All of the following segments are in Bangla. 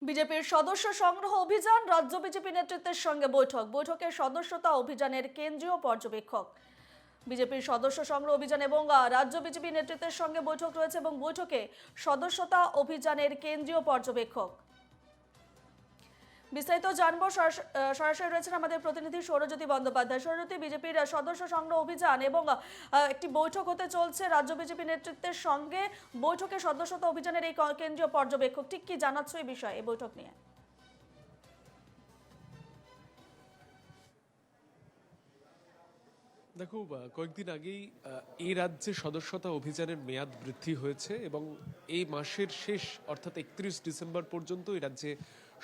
বিজেপির সদস্য সংগ্রহ অভিযান, রাজ্য বিজেপি নেতৃত্বের সঙ্গে বৈঠকে সদস্যতা অভিযানের কেন্দ্রীয় পর্যবেক্ষক। বিজেপির সদস্য সংগ্রহ অভিযান এবং রাজ্য বিজেপি নেতৃত্বের সঙ্গে বৈঠক রয়েছে এবং বৈঠকে সদস্যতা অভিযানের কেন্দ্রীয় পর্যবেক্ষক। বিস্তারিত জানবো, সরাসরি রয়েছেন আমাদের প্রতিনিধি সৌরজ্যোতি বন্দ্যোপাধ্যায়। সৌরজ্যোতি, বিজেপির সদস্য সংগ্রহ অভিযান এবং একটি বৈঠক হতে চলছে রাজ্য বিজেপি নেতৃত্বের সঙ্গে, বৈঠকে সদস্যতা অভিযানের এই কেন্দ্রীয় পর্যবেক্ষক ঠিক কি জানাচ্ছ এই বিষয়ে, এই বৈঠক নিয়ে? দেখো, কয়েকদিন আগেই এই রাজ্যে সদস্যতা অভিযানের মেয়াদ বৃদ্ধি হয়েছে এবং এই মাসের শেষ অর্থাৎ 31 ডিসেম্বর পর্যন্ত এই রাজ্যে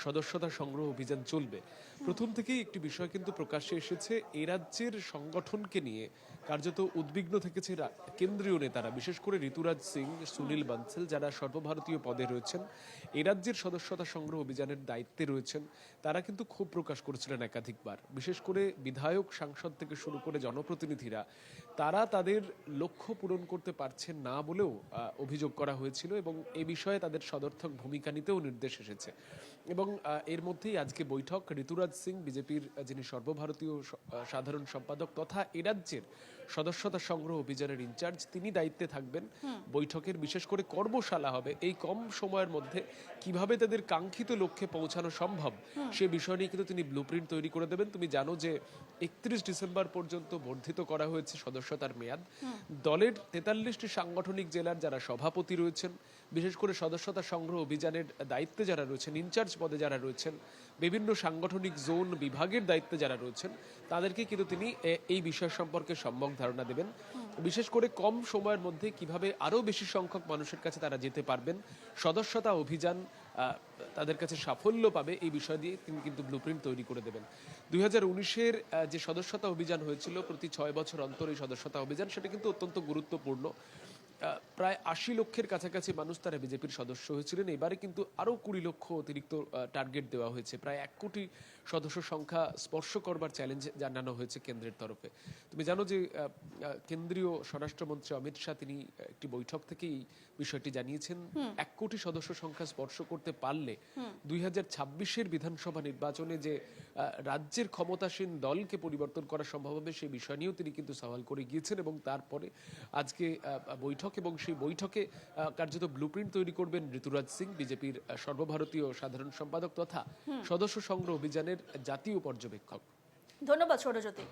সদস্যতা সংগ্রহ অভিযান চলবে। প্রথম থেকেই একটি বিষয় কিন্তু প্রকাশ্যে এসেছে, এই রাজ্যের সংগঠনকে নিয়ে কার্যত উদ্বিগ্ন থেকেছে কেন্দ্রীয় নেতারা, বিশেষ করে ঋতুরাজ সিং, সুনীল বানসেল, যারা সর্বভারতীয় পদে রয়েছেন, এই রাজ্যের সদস্যতা সংগ্রহ অভিযানের দায়িত্বে রয়েছেন। তারা কিন্তু ক্ষোভ প্রকাশ করেছিলেন একাধিকবার, বিশেষ করে বিধায়ক, সাংসদ থেকে শুরু করে জনপ্রতিনিধিরা, তারা তাদের লক্ষ্য পূরণ করতে পারছেন না বলেও অভিযোগ করা হয়েছিল এবং এ বিষয়ে তাদের সদর্থক ভূমিকা নিতেও নির্দেশ এসেছে। এবং এর মধ্যেই আজকে বৈঠক। ঋতুরাজ সিং, বিজেপির যিনি সর্বভারতীয় সাধারণ সম্পাদক তথা এ রাজ্যের সদস্যতা সংগ্রহ অভিযানের ইনচার্জ, তিনি দায়িত্বে থাকবেন। বৈঠকের বিশেষ করে কর্মশালা হবে, এই কম সময়ের মধ্যে কিভাবে তাদের কাঙ্ক্ষিত লক্ষ্যে পৌঁছানো সম্ভব সে বিষয় নিয়ে কিন্তু তিনি ব্লুপ্রিন্ট তৈরি করে দেবেন। তুমি জানো যে 31 ডিসেম্বর পর্যন্ত বর্ধিত করা হয়েছে সদস্যতার মেয়াদ। দলের 43টি সাংগঠনিক জেলার যারা সভাপতি রয়েছেন, বিশেষ করে সদস্যতা সংগ্রহ অভিযানের দায়িত্বে যারা রয়েছেন, ইনচার্জ পদে যারা রয়েছেন, বিভিন্ন সাংগঠনিক জোন বিভাগের দায়িত্বে যারা রয়েছেন, তাদেরকে কিন্তু তিনি এই বিষয় সম্পর্কে সম্যক ধারণা দেবেন। বিশেষ করে কম সময়ের মধ্যে কিভাবে আরো বেশি সংখ্যক মানুষের কাছে তারা যেতে পারবেন, সদস্যতা অভিযান তাদের কাছে সাফল্য পাবে, এই বিষয় দিয়ে তিনি কিন্তু ব্লুপ্রিন্ট তৈরি করে দেবেন। 2019-এর যে সদস্যতা অভিযান হয়েছিল, প্রতি 6 বছর অন্তর এই সদস্যতা অভিযান, সেটা কিন্তু অত্যন্ত গুরুত্বপূর্ণ। প্রায় 80 লক্ষের কাছাকাছি মানুষ তারা বিজেপির সদস্য হয়েছিলেন। এবারে কিন্তু আরো 20 লক্ষ অতিরিক্ত টার্গেট দেওয়া হয়েছে। প্রায় 1 কোটি সদস্য সংখ্যা স্পর্শ করবার চ্যালেঞ্জ জানানো হয়েছে কেন্দ্রের তরফে। তুমি জানো যে কেন্দ্রীয় স্বরাষ্ট্রমন্ত্রী অমিত শাহ, তিনি একটি বৈঠক থেকেই বিষয়টি জানিয়েছেন। 1 কোটি সদস্য সংখ্যা স্পর্শ করতে পারলে 2026-এর বিধানসভা নির্বাচনে যে রাজ্যের ক্ষমতাসীন দলকে পরিবর্তন করা সম্ভব হবে, সেই বিষয় নিয়েও তিনি কিন্তু সওয়াল করে গিয়েছেন। এবং তারপরে আজকে বৈঠক, এবং সেই বৈঠকে কার্যত ব্লুপ্রিন্ট তৈরি করবেন ঋতুরাজ সিং, বিজেপির সর্বভারতীয় সাধারণ সম্পাদক তথা সদস্য সংগ্রহ অভিযানের জাতীয় পর্যবেক্ষক। ধন্যবাদ সৌরজ্যোতি।